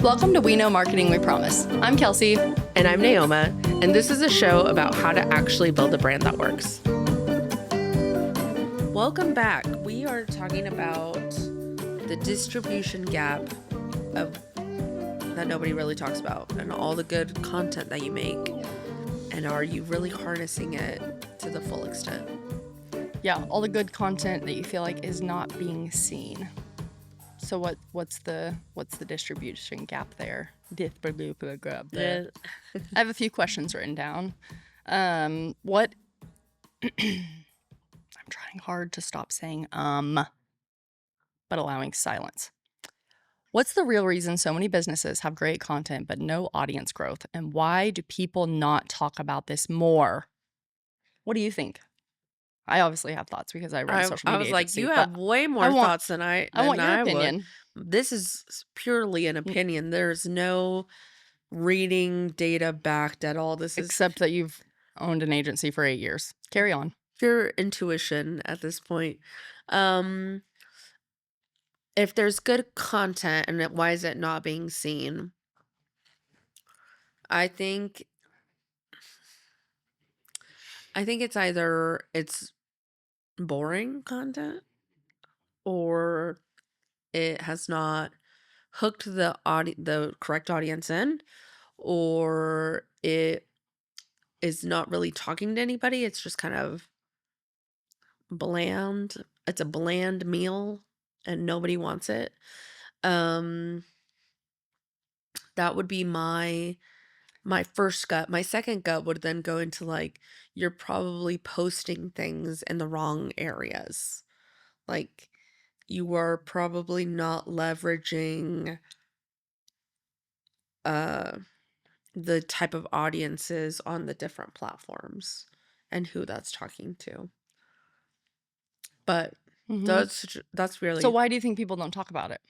Welcome to We Know Marketing, We Promise. I'm Kelsey. And I'm Naoma, and this is a show about how to actually build a brand that works. Welcome back. We are talking about the distribution gap that nobody really talks about, and all the good content that you make, and are you really harnessing it to the full extent? Yeah, all the good content that you feel like is not being seen. So what's the distribution gap there? I have a few questions written down. I'm trying hard to stop saying but allowing silence. What's the real reason so many businesses have great content but no audience growth? And why do people not talk about this more? What do you think? I obviously have thoughts because I run social media I was like, agency, you but have way more thoughts than I want your would. opinion. This is purely an opinion. There's no reading data backed at all. This is Except that you've owned an agency for 8 years. Carry on. pure intuition at this point. If there's good content, and why is it not being seen? I think it's either it's boring content, or it has not hooked the correct audience in, or it is not really talking to anybody. It's just kind of bland. It's a bland meal and nobody wants it. That would be my first gut. My second gut would then go into like, you're probably posting things in the wrong areas. Like, you are probably not leveraging the type of audiences on the different platforms and who that's talking to. But that's really... So why do you think people don't talk about it?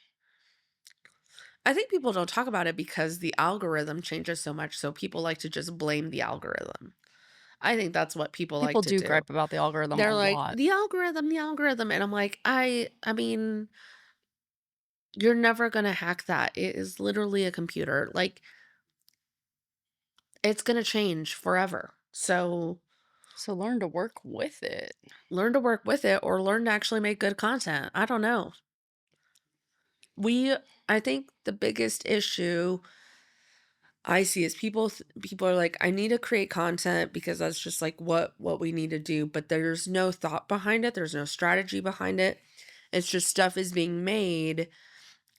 I think people don't talk about it because the algorithm changes so much, so people like to just blame the algorithm. I think that's what people like to do. People do gripe about the algorithm They're a like, lot. the algorithm. And I'm like, I mean, you're never going to hack that. It is literally a computer. Like, it's going to change forever. So learn to work with it. Learn to work with it, or learn to actually make good content. I don't know. I think the biggest issue I see is people are like, I need to create content because that's just like what we need to do, but there's no thought behind it. There's no strategy behind it. It's just stuff is being made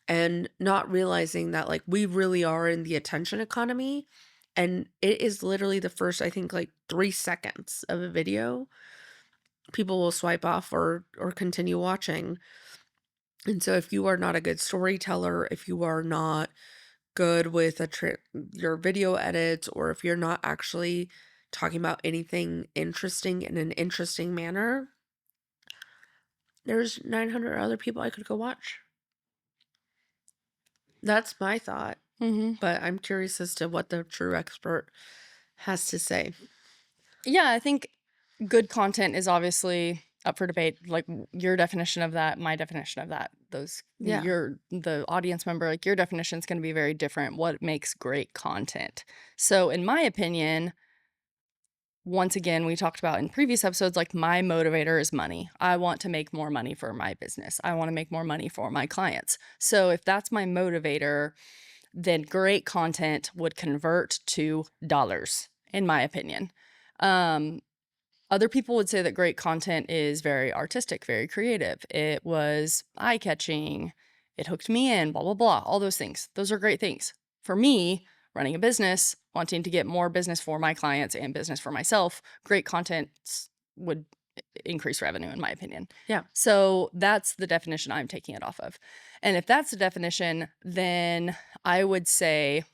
and not realizing that like we really are in the attention economy, and it is literally the first, I think, like 3 seconds of a video people will swipe off or continue watching. And so if you are not a good storyteller, if you are not good with your video edits, or if you're not actually talking about anything interesting in an interesting manner, there's 900 other people I could go watch. That's my thought. But I'm curious as to what the true expert has to say. Yeah, I think good content is obviously up for debate. Like your definition of that, my definition of that, the audience member, like your definition is going to be very different. What makes great content? So in my opinion, once again, we talked about in previous episodes, like my motivator is money. I want to make more money for my business. I want to make more money for my clients. So if that's my motivator, then great content would convert to dollars, in my opinion. Other people would say that great content is very artistic, very creative. It was eye-catching. It hooked me in, blah, blah, blah, all those things. Those are great things. For me, running a business, wanting to get more business for my clients and business for myself, great content would increase revenue, in my opinion. Yeah. So that's the definition I'm taking it off of. And if that's the definition, then I would say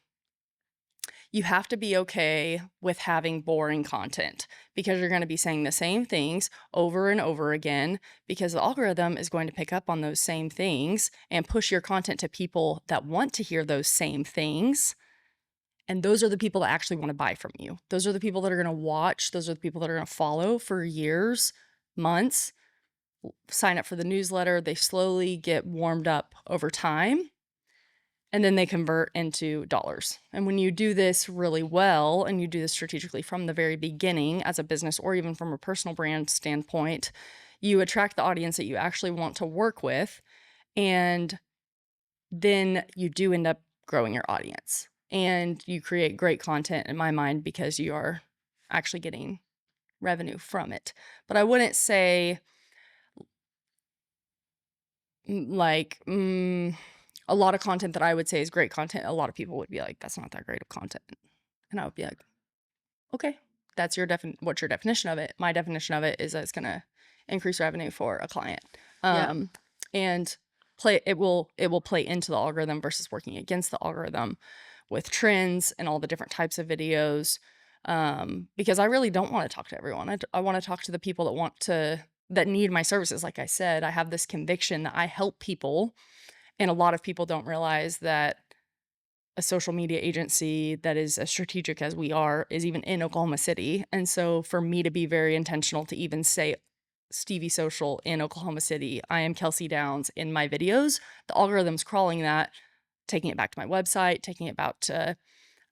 you have to be okay with having boring content, because you're going to be saying the same things over and over again, because the algorithm is going to pick up on those same things and push your content to people that want to hear those same things. And those are the people that actually want to buy from you. Those are the people that are going to watch. Those are the people that are going to follow for years, months, sign up for the newsletter. They slowly get warmed up over time. and then they convert into dollars. And when you do this really well and you do this strategically from the very beginning as a business or even from a personal brand standpoint, you attract the audience that you actually want to work with, and then you do end up growing your audience and you create great content in my mind because you are actually getting revenue from it. But I wouldn't say like a lot of content that I would say is great content. A lot of people would be like, that's not that great of content. And I would be like, okay, that's what's your definition of it? My definition of it is that it's going to increase revenue for a client. Yeah. And it will play into the algorithm versus working against the algorithm with trends and all the different types of videos. Because I really don't want to talk to everyone. I want to talk to the people that need my services. Like I said, I have this conviction that I help people, and a lot of people don't realize that a social media agency that is as strategic as we are is even in Oklahoma City. And so for me to be very intentional to even say Stevie Social in Oklahoma City, I am Kelsey Downs in my videos, the algorithm's crawling that, taking it back to my website, taking it back to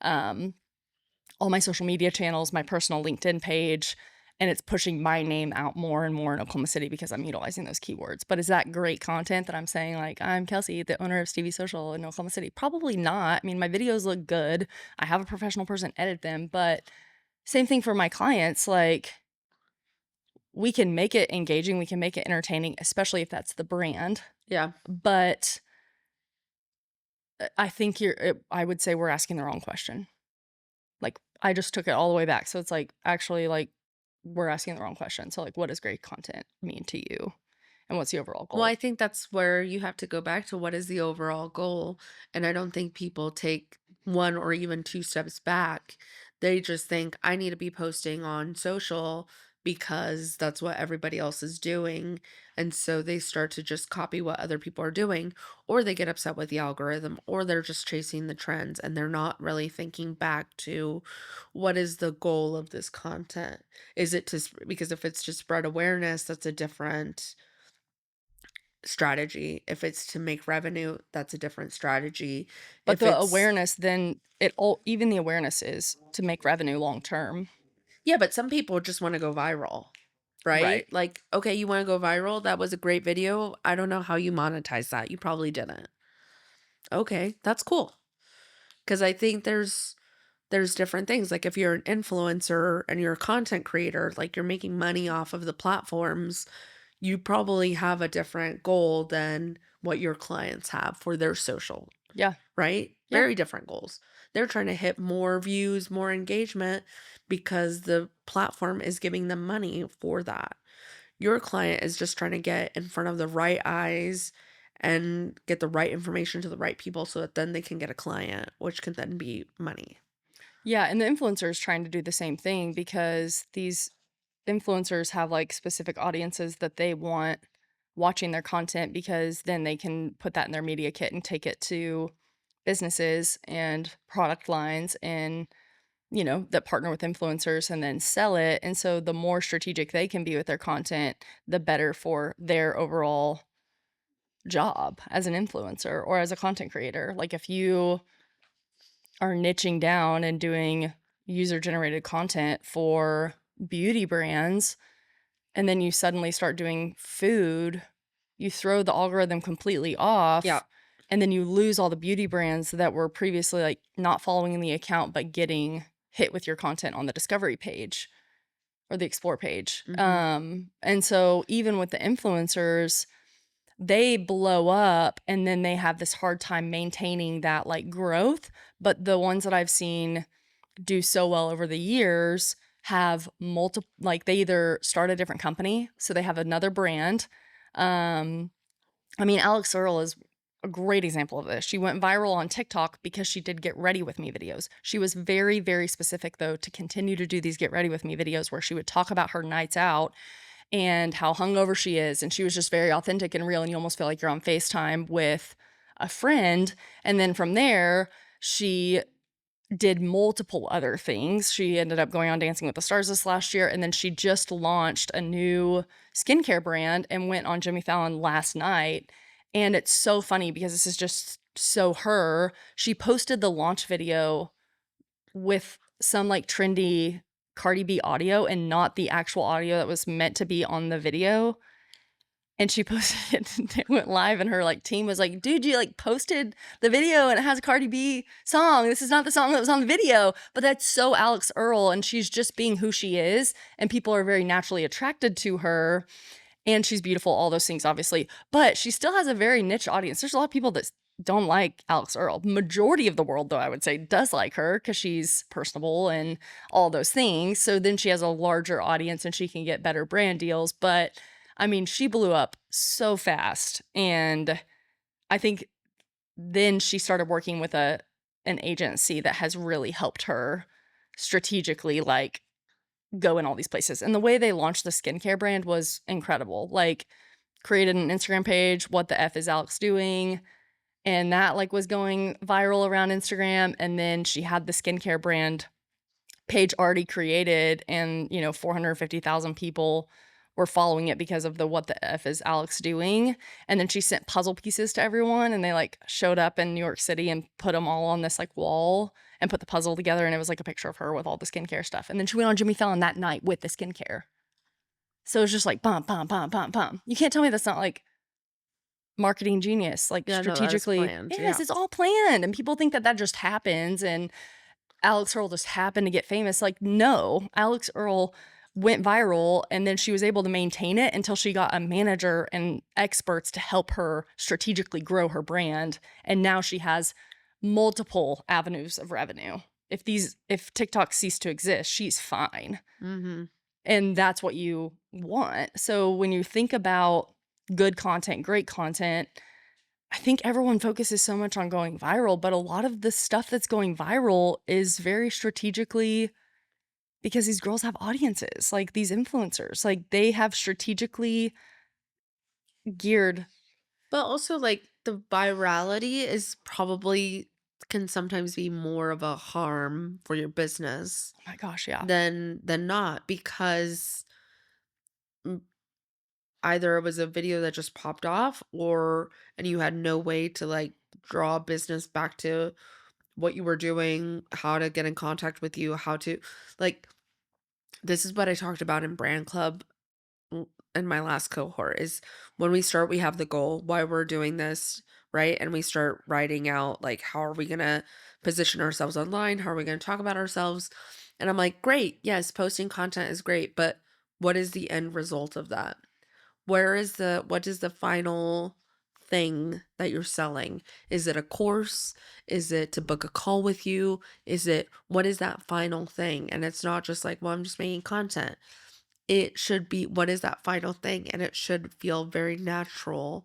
all my social media channels, my personal LinkedIn page, and it's pushing my name out more and more in Oklahoma City because I'm utilizing those keywords. But is that great content that I'm saying, like, I'm Kelsey, the owner of Stevie Social in Oklahoma City? Probably not. I mean, my videos look good. I have a professional person edit them, but same thing for my clients. Like, we can make it engaging, we can make it entertaining, especially if that's the brand. Yeah. But I think I would say we're asking the wrong question. Like, I just took it all the way back. So it's like, actually, like, we're asking the wrong question. So, like, what does great content mean to you? And what's the overall Well, I goal? think that's where you have to go back to what is the overall goal. And I don't think people take one or even two steps back. They just think, I need to be posting on social because that's what everybody else is doing. And so they start to just copy what other people are doing, or they get upset with the algorithm, or they're just chasing the trends and they're not really thinking back to what is the goal of this content. Is it because if it's to spread awareness, that's a different strategy. If it's to make revenue, that's a different strategy. But If the it's awareness, then even the awareness is to make revenue long term. Yeah, but some people just want to go viral, right? Right. Like, okay, you want to go viral? That was a great video. I don't know how you monetize that. You probably didn't. Okay, that's cool. Cuz I think there's different things. Like if you're an influencer and you're a content creator, like you're making money off of the platforms, you probably have a different goal than what your clients have for their social. Yeah. Right? Yeah. Very different goals. They're trying to hit more views, more engagement because the platform is giving them money for that. Your client is just trying to get in front of the right eyes and get the right information to the right people so that then they can get a client, which can then be money. Yeah. And the influencer is trying to do the same thing because these influencers have like specific audiences that they want watching their content because then they can put that in their media kit and take it to businesses and product lines and that partner with influencers and then sell it. And so the more strategic they can be with their content, the better for their overall job as an influencer or as a content creator. Like if you are niching down and doing user generated content for beauty brands, and then you suddenly start doing food, you throw the algorithm completely Yeah. off, and then you lose all the beauty brands that were previously like not following the account but getting hit with your content on the discovery page or the explore page. Hmm. And so even with the influencers, they blow up and then they have this hard time maintaining that like growth. But the ones that I've seen do so well over the years have multiple, like they either start a different company, so they have another brand. I mean, Alex Earl is a great example of this. She went viral on TikTok because she did get ready with me videos. She was very, very specific though to continue to do these get ready with me videos where she would talk about her nights out and how hungover she is. And she was just very authentic and real. And you almost feel like you're on FaceTime with a friend. And then from there, she did multiple other things. She ended up going on Dancing with the Stars this last year, and then she just launched a new skincare brand and went on Jimmy Fallon last night. And it's so funny because this is just so she posted the launch video with some like trendy Cardi B audio and not the actual audio that was meant to be on the video. And she posted it and it went live and her like team was like, dude, you like posted the video and it has a Cardi B song. This is not the song that was on the video. But that's so Alex Earl, and she's just being who she is. And people are very naturally attracted to her. And she's beautiful, all those things, obviously. But she still has a very niche audience. There's a lot of people that don't like Alex Earl. Majority of the world, though, I would say, does like her because she's personable and all those things. So then she has a larger audience and she can get better brand deals. But I mean, she blew up so fast. And I think then she started working with an agency that has really helped her strategically, like, go in all these places. And the way they launched the skincare brand was incredible. Like, created an Instagram page, what the F is Alex doing? And that like was going viral around Instagram. And then she had the skincare brand page already created, and 450,000 people were following it because of the what the F is Alex doing. And then she sent puzzle pieces to everyone, and they like showed up in New York City and put them all on this like wall and put the puzzle together, and it was like a picture of her with all the skincare stuff. And then she went on Jimmy Fallon that night with the skincare. So it's just like bum, bum, bum, bum, bum. You can't tell me that's not like marketing genius, like Yeah, no, that is strategically. planned. Yes, Yeah. it's all planned. And people think that that just happens and Alex Earl just happened to get famous. Like, no, Alex Earl went viral and then she was able to maintain it until she got a manager and experts to help her strategically grow her brand. And now she has multiple avenues of revenue. If TikTok ceased to exist, she's fine. Mm-hmm. And that's what you want. So when you think about good content, great content, I think everyone focuses so much on going viral, but a lot of the stuff that's going viral is very strategically, because these girls have audiences, like these influencers, like they have strategically geared. But also, like, the virality is probably can sometimes be more of a harm for your business Oh my gosh, yeah. than not, because mm, either it was a video that just popped off, or and you had no way to like draw business back to what you were doing, how to get in contact with you, how to like this is what I talked about in Brand Club in my last cohort is when we start, we have the goal, why we're doing this, right? And we start writing out like how are we gonna position ourselves online? How are we gonna talk about ourselves? And I'm like, great, yes, posting content is great, but what is the end result of that? What is the final thing that you're selling? Is it a course? Is it to book a call with you? Is it what is that final thing? And it's not just like, well, I'm just making content. It should be what is that final thing? And it should feel very natural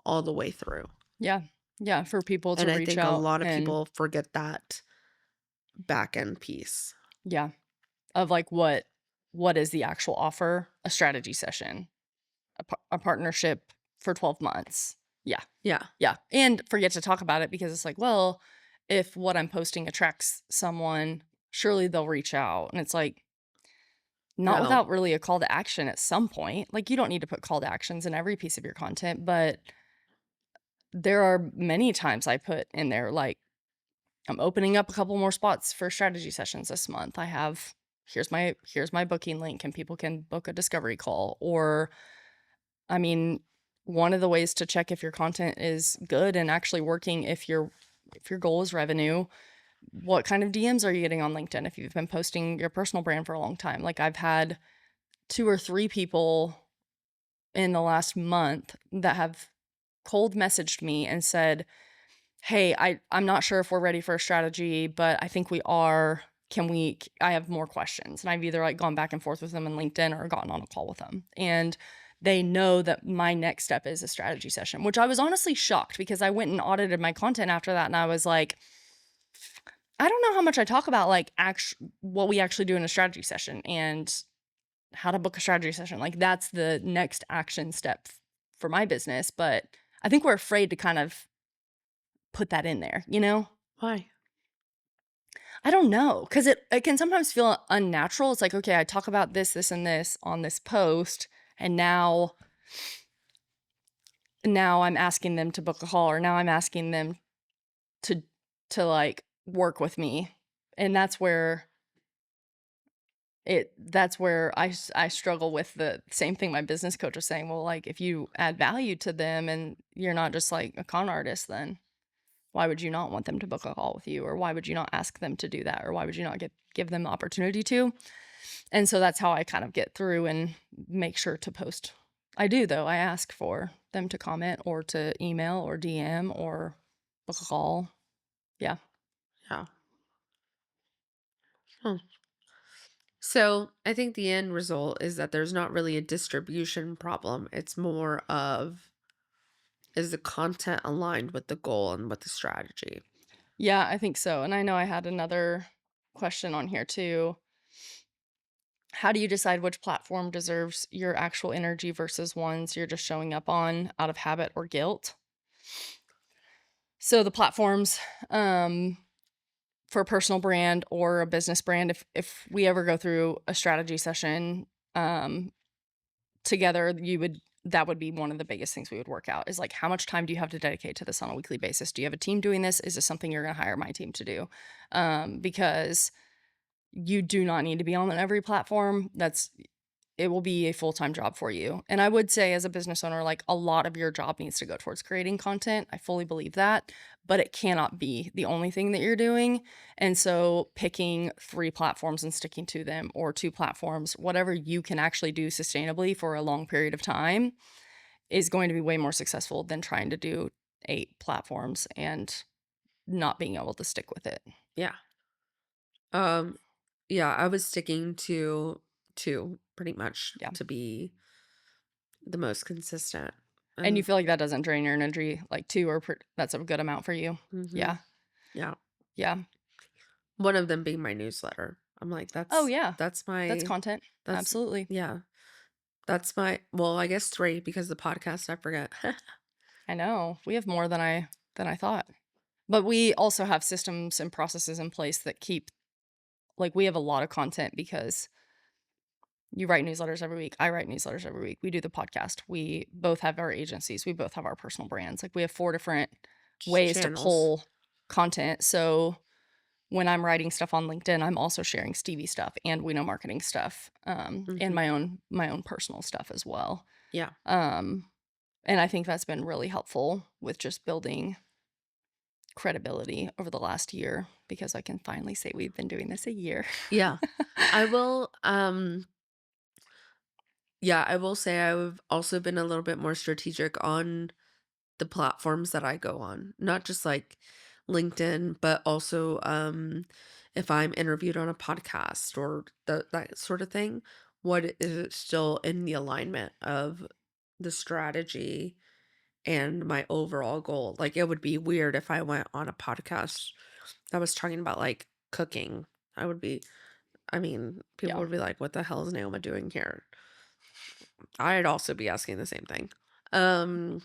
all the way through. Yeah. Yeah. For people to And I reach think a out lot of and, people forget that back end piece. yeah, of like what is the actual offer? A strategy session, a partnership for 12 months. Yeah. Yeah. Yeah. And forget to talk about it because it's like, well, if what I'm posting attracts someone, surely they'll reach out. And it's like, not No. without really a call to action at some point. Like, you don't need to put call to actions in every piece of your content, but there are many times I put in there, like, I'm opening up a couple more spots for strategy sessions this month. I have here's my booking link and people can book a discovery call. Or I mean, one of the ways to check if your content is good and actually working, if your goal is revenue, what kind of DMs are you getting on LinkedIn if you've been posting your personal brand for a long time? Like, I've had 2 or 3 people in the last month that have cold messaged me and said, "Hey, I'm not sure if we're ready for a strategy, but I think we are. I have more questions." And I've either like gone back and forth with them on LinkedIn or gotten on a call with them. And they know that my next step is a strategy session, which I was honestly shocked because I went and audited my content after that and I was like, I don't know how much I talk about like what we actually do in a strategy session and how to book a strategy session. Like, that's the next action step for my business, but I think we're afraid to kind of put that in there, you know? Why? I don't know, because it can sometimes feel unnatural. It's like, okay, I talk about this, this, and this on this post, and now I'm asking them to book a call, or now I'm asking them to like work with me. And that's where I struggle with the same thing my business coach was saying. Well, like if you add value to them and you're not just like a con artist, then why would you not want them to book a call with you? Or why would you not ask them to do that? Or why would you not give them the opportunity to? And so that's how I kind of get through and make sure to post. I do though. I ask for them to comment or to email or DM or book a call. Yeah. Yeah. Hmm. So I think the end result is that there's not really a distribution problem. It's more of, is the content aligned with the goal and with the strategy? Yeah, I think so. And I know I had another question on here too. How do you decide which platform deserves your actual energy versus ones you're just showing up on out of habit or guilt? So the platforms, for a personal brand or a business brand, if we ever go through a strategy session um, together, that would be one of the biggest things we would work out is like how much time do you have to dedicate to this on a weekly basis? Do you have a team doing this? Is this something you're going to hire my team to do? Because you do not need to be on every platform. It will be a full-time job for you. And I would say as a business owner, like a lot of your job needs to go towards creating content. I fully believe that, but it cannot be the only thing that you're doing. And so picking 3 platforms and sticking to them or 2 platforms, whatever you can actually do sustainably for a long period of time is going to be way more successful than trying to do 8 platforms and not being able to stick with it. Yeah. Um, yeah, I was sticking to 2 pretty much Yeah. to be the most consistent. And you And feel like that doesn't drain your energy, like 2 or that's a good amount for you. mhm. Yeah. Yeah. Yeah. One of them being my newsletter. I'm like, Oh, yeah. that's That's my content. that's Absolutely. yeah. That's my, well, I guess 3 because the podcast I forget. I know. We have more than I thought. But we also have systems and processes in place that keep like, we have a lot of content because you write newsletters every week. I write newsletters every week. We do the podcast. We both have our agencies. We both have our personal brands. Like, we have 4 different ways to Channels. pull content. So when I'm writing stuff on LinkedIn, I'm also sharing Stevie stuff and We Know Marketing stuff, and Mhm. my own personal stuff as well. Yeah. Um, and I think that's been really helpful with just building credibility over the last year because I can finally say we've been doing this a year. Yeah. I will yeah, I will say I've also been a little bit more strategic on the platforms that I go on. Not just like LinkedIn, but also if I'm interviewed on a podcast or that sort of thing, what is it still in the alignment of the strategy and my overall goal? Like it would be weird if I went on a podcast that was talking about like cooking. I would be, I mean, people Yeah. would be like, what the hell is Naoma doing here? I'd also be asking the same thing. Um,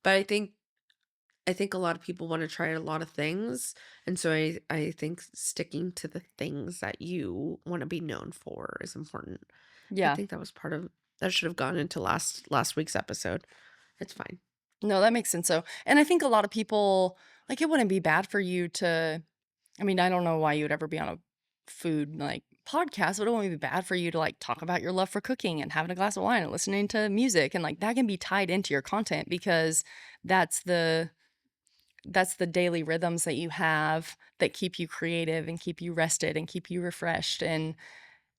but I think a lot of people want to try a lot of things, and so I think sticking to the things that you want to be known for is important. I Yeah. think that was part of that should have gone into last week's episode. It's fine. No, that makes sense. So, and I think a lot of people like it wouldn't be bad for you to, I mean, I don't know why you would ever be on a food like podcast, but it wouldn't be bad for you to like talk about your love for cooking and having a glass of wine and listening to music and like that can be tied into your content because that's the that's the daily rhythms that you have that keep you creative and keep you rested and keep you refreshed and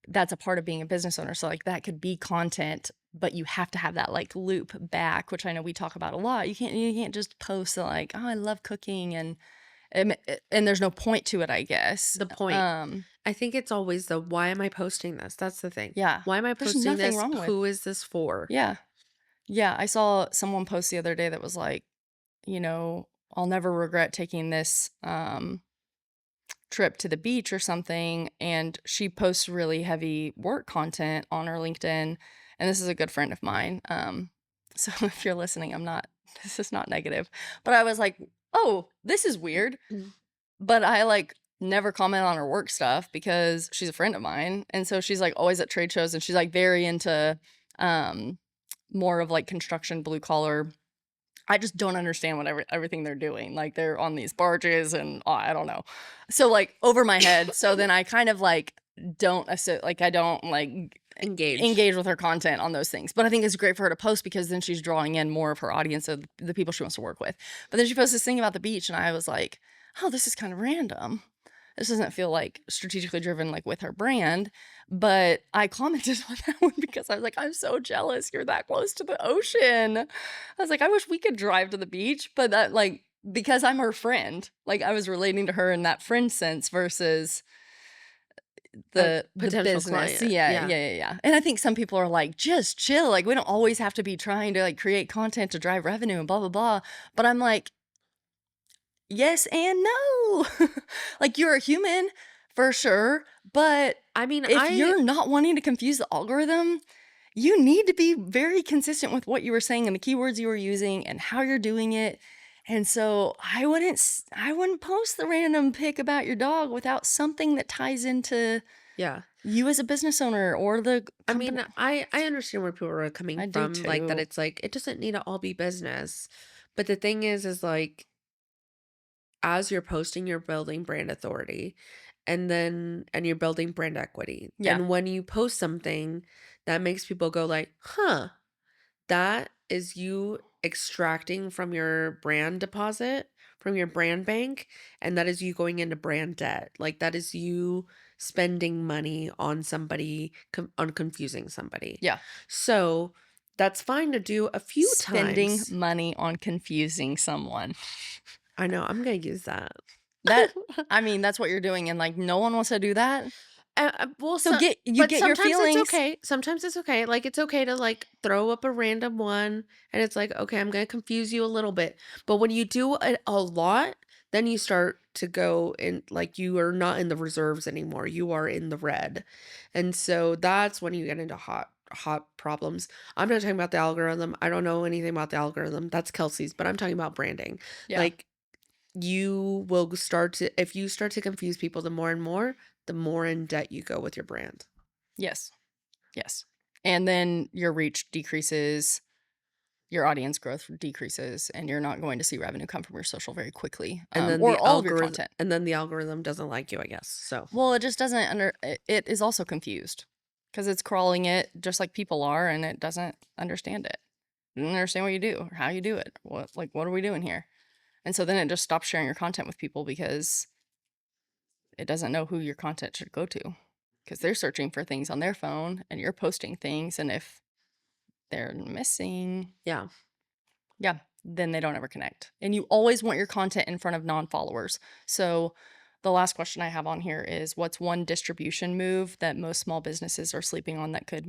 that's a part of being a business owner. So like that could be content, but you have to have that like loop back, which I know we talk about a lot. You can't just post like, "Oh, I love cooking," and there's no point to it, I guess. The point. I think it's always the why am I posting this? That's the thing. Yeah. Why am I There's posting nothing this? wrong with. Who is this for? Yeah. Yeah, I saw someone post the other day that was like, "I'll never regret taking this trip to the beach or something," and she posts really heavy work content on her LinkedIn, and this is a good friend of mine, so if you're listening, this is not negative, but I was like, "Oh, this is weird," Mm. but I, like, never comment on her work stuff because she's a friend of mine, and so she's, like, always at trade shows, and she's, like, very into, um, more of, like, construction, blue collar I just don't understand what everything they're doing. Like, they're on these barges and, I don't know. So, like, over my head, so then I kind of, like, don't like, I don't, like, Engage. engage with her content on those things. But I think it's great for her to post because then she's drawing in more of her audience of the people she wants to work with. But then she posted this thing about the beach, and I was like, "Oh, this is kind of random. This doesn't feel, like, strategically driven, like, with her brand." But I commented on that one because I was like, "I'm so jealous you're that close to the ocean." I was like, "I wish we could drive to the beach," but that, like, because I'm her friend, like, I was relating to her in that friend sense versus A the potential business. client. Yeah, Yeah. yeah, yeah, yeah. And I think some people are like, "Just chill, like, we don't always have to be trying to, like, create content to drive revenue and blah, blah, blah." But I'm like, "Yes and no." Like, you're a human for sure, but I mean, if you're not wanting to confuse the algorithm, you need to be very consistent with what you were saying and the keywords you were using and how you're doing it. And so I wouldn't post the random pic about your dog without something that ties into yeah. you as a business owner or the I company. mean, I understand where people are coming I do from, like, that too. it's like, it doesn't need to all be business. But the thing is, like, as you're posting, you're building brand authority, and you're building brand equity. Yeah. And when you post something that makes people go like, "Huh, that is you extracting from your brand deposit, from your brand bank, and that is you going into brand debt. Like, that is you spending money on somebody, on confusing somebody." Yeah. So, that's fine to do a few Spending times. money on confusing someone. I know, I'm gonna use that. That I mean, that's what you're doing and like no one wants to do that. Well, So you but get your sometimes it's feelings. okay. Sometimes it's okay. Like, it's okay to, like, throw up a random one, and it's like, okay, I'm gonna confuse you a little bit. But when you do it a lot, then you start to go in, like, you are not in the reserves anymore. You are in the red, and so that's when you get into hot problems. I'm not talking about the algorithm. I don't know anything about the algorithm. That's Kelsey's, but I'm talking about branding. Yeah. Like, you will start to, if you start to confuse people the more in debt you go with your brand. Yes. Yes. And then your reach decreases, your audience growth decreases, and you're not going to see revenue come from your social very quickly, or all of your content. And then the algorithm doesn't like you, I guess. So, Well, it just doesn't it is also confused because it's crawling it just like people are, and it doesn't understand it. It doesn't understand what you do or how you do it. What are we doing here? And so then it just stops sharing your content with people because it doesn't know who your content should go to because they're searching for things on their phone and you're posting things. And if they're missing, yeah. yeah, then they don't ever connect. And you always want your content in front of non-followers. So the last question I have on here is what's one distribution move that most small businesses are sleeping on that could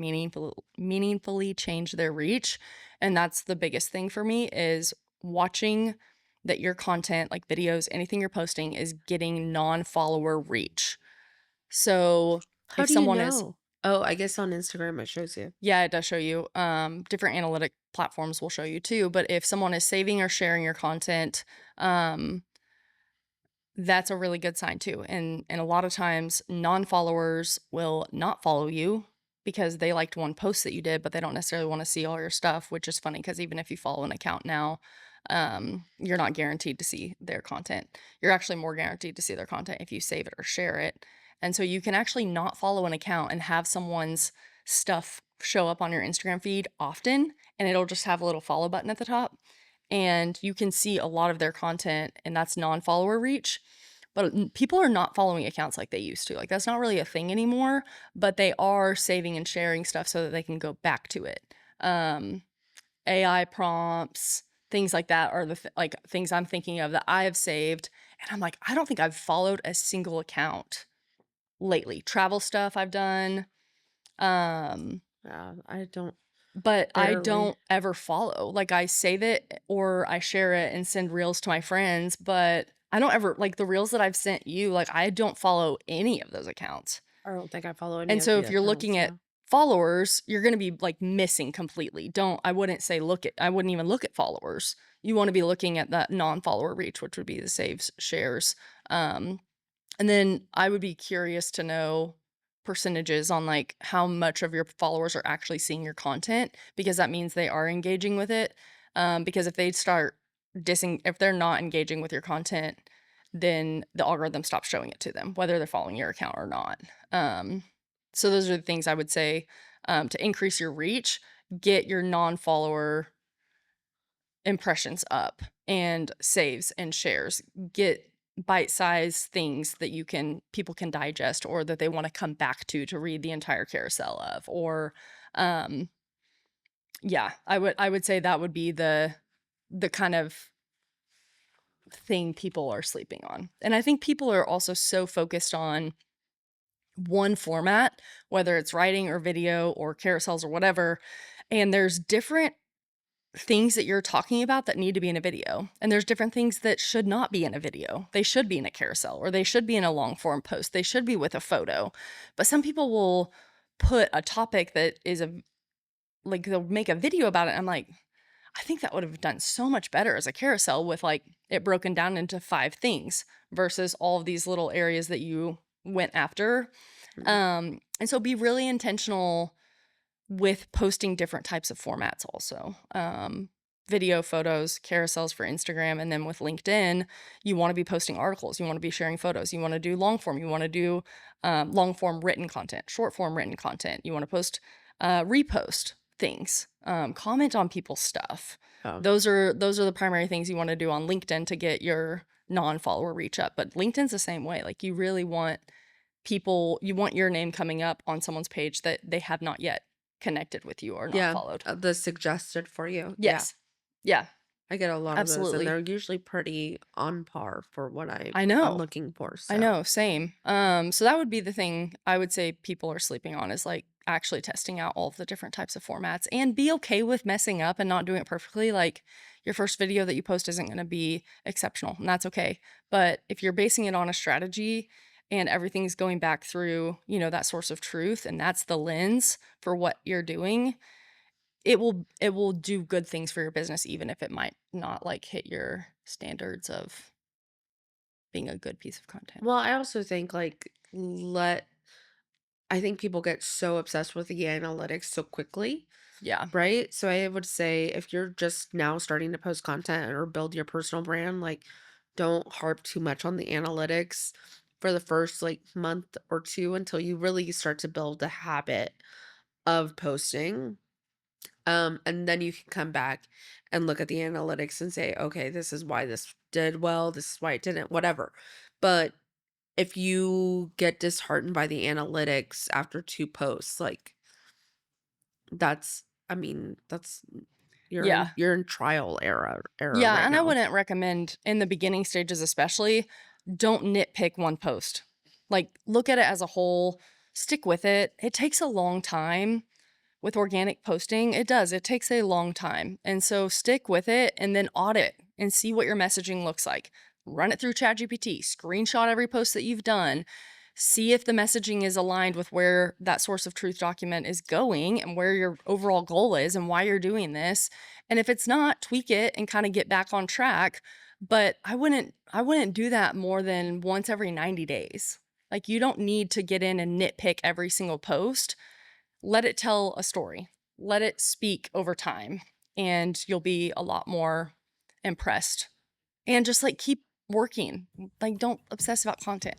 meaningfully change their reach? And that's the biggest thing for me is watching that your content, like videos, anything you're posting is getting non-follower reach. So How if do you someone is know? Oh, I guess on Instagram it shows you. yeah, it does show you. Different analytic platforms will show you too. But if someone is saving or sharing your content, um, that's a really good sign too. And a lot of times, non-followers will not follow you because they liked one post that you did, but they don't necessarily want to see all your stuff. Which is funny because even if you follow an account now, you're not guaranteed to see their content. You're actually more guaranteed to see their content if you save it or share it. And so you can actually not follow an account and have someone's stuff show up on your Instagram feed often, and it'll just have a little follow button at the top. And you can see a lot of their content, and that's non follower reach. But people are not following accounts like they used to. Like, that's not really a thing anymore, but they are saving and sharing stuff so that they can go back to it. Um, AI prompts, things like that are like things I'm thinking of that I have saved. And I'm like, I don't think I've followed a single account lately. Travel stuff I've done. Um, Yeah, I don't, but I barely. don't ever follow. Like, I save it or I share it and send reels to my friends, but I don't ever like the reels that I've sent you, like I don't follow any of those accounts. I don't think I follow any And of so the if you're accounts. looking at Yeah. followers, you're going to be like missing completely. I wouldn't say I wouldn't even look at followers. You want to be looking at that non-follower reach, which would be the saves, shares. Um, and then I would be curious to know percentages on like how much of your followers are actually seeing your content because that means they are engaging with it. Because if they start if they're not engaging with your content, then the algorithm stops showing it to them, whether they're following your account or not. So those are the things I would say to increase your reach. Get your non-follower impressions up and saves and shares. Get bite-sized things that people can digest, or that they want to come back to read the entire carousel of. Or yeah, I would say that would be the kind of thing people are sleeping on. And I think people are also so focused on one format, whether it's writing or video or carousels or whatever, and there's different things that you're talking about that need to be in a video, and there's different things that should not be in a video. They should be in a carousel, or they should be in a long form post. They should be with a photo. But some people will put a topic that is they'll make a video about it. I'm like, I think that would have done so much better as a carousel, with like it broken down into 5 things versus all of these little areas that you went after. And so be really intentional with posting different types of formats also. Video, photos, carousels for Instagram. And then with LinkedIn, you want to be posting articles. You want to be sharing photos. You want to do long form. You want to do long form written content, short form written content. You want to post, repost things, comment on people's stuff. Oh. Those are the primary things you want to do on LinkedIn to get your non-follower reach up. But LinkedIn's the same way. Like, you really want you want your name coming up on someone's page that they have not yet connected with you or not followed. The suggested for you. Yes. Yeah. I get a lot of those, Absolutely. and they're usually pretty on par for what I know. I'm looking for. I know, same. So that would be the thing I would say people are sleeping on, is like actually testing out all of the different types of formats, and be okay with messing up and not doing it perfectly. Like, your first video that you post isn't going to be exceptional, and that's okay. But if you're basing it on a strategy and everything's going back through, that source of truth, and that's the lens for what you're doing, it will do good things for your business, even if it might not like hit your standards of being a good piece of content. Well, I also think I think people get so obsessed with the analytics so quickly. Yeah. Right? So I would say, if you're just now starting to post content or build your personal brand, don't harp too much on the analytics for the first month or 2, until you really start to build a habit of posting. And then you can come back and look at the analytics and say, okay, this is why this did well, this is why it didn't, whatever. But if you get disheartened by the analytics after 2 posts, that's Yeah. you're in trial era Yeah, right and I now. wouldn't recommend, in the beginning stages especially, don't nitpick one post. Like, look at it as a whole, stick with it. It takes a long time with organic posting. It does. It takes a long time. And so stick with it, and then audit and see what your messaging looks like. Run it through ChatGPT, screenshot every post that you've done, see if the messaging is aligned with where that source of truth document is going and where your overall goal is and why you're doing this. And if it's not, tweak it and kind of get back on track. But I wouldn't do that more than once every 90 days. Like, you don't need to get in and nitpick every single post. Let it tell a story. Let it speak over time, and you'll be a lot more impressed. And just keep working. Don't obsess about content.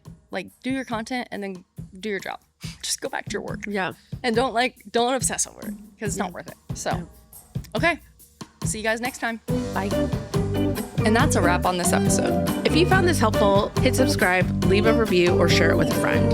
Do your content and then do your job. Just go back to your work. Yeah. And don't obsess over it, because it's not worth it. So, okay. See you guys next time. Bye. And that's a wrap on this episode. If you found this helpful, hit subscribe, leave a review, or share it with a friend.